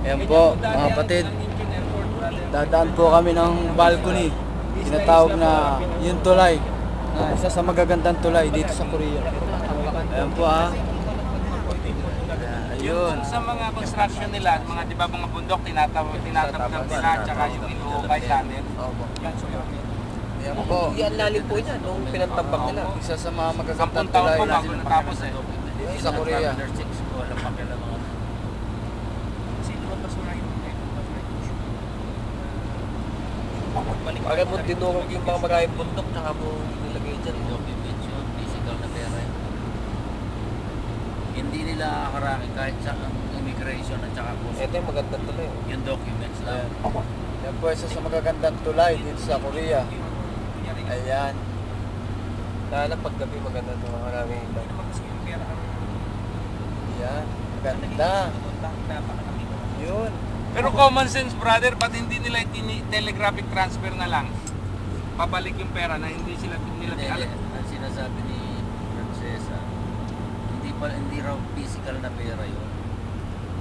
Ayan po, mga kapatid. Dadaan po kami ng balcony. Tinatawag na yung tulay. Isa sa magagandang tulay dito sa Korea. Ayan po ha. Ayun. Sa mga construction nila, mga di ba mga bundok, tinatawag nila, tsaka yung inuukay natin. Ayan po. Yan lalim po yan nung pinantambak nila. Isa sa mga 10 magagandang taon tulay po bago natapos eh. dito sa Korea. Pagkat mo dinurog yung mga maraming bundok, tsaka mo nilagay dyan. Physical na pera. Hindi nila harangi kahit sa immigration at saka kung Ito yung magandang tuloy. yung documents lang. Ayan po, isa sa magagandang tulay dito sa Korea. Ayan. Lalo paggabi maganda ito mga maraming ito. Ayan. Maganda. Yun. Pero common sense brother, ba't hindi nila telegraphic transfer na lang? Pabalik yung pera na hindi sila Hindi, alam. ang sinasabi ni Francesa, hindi raw physical na pera yun.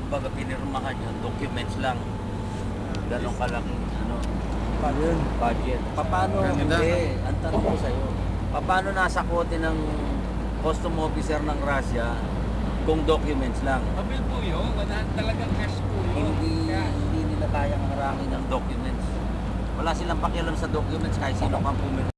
Kumbaga pinirmahan yun, documents lang. Ganong kalaking Yun. budget. Paano Ganda. hindi? Ang tanong ko sa'yo, paano nasa kote ng custom officer ng Russia kung documents lang? Mabil po yun, talagang cash po yun. Hindi nila kayang harangin ng documents. Wala silang pakialam sa documents kahit sino kang pumili.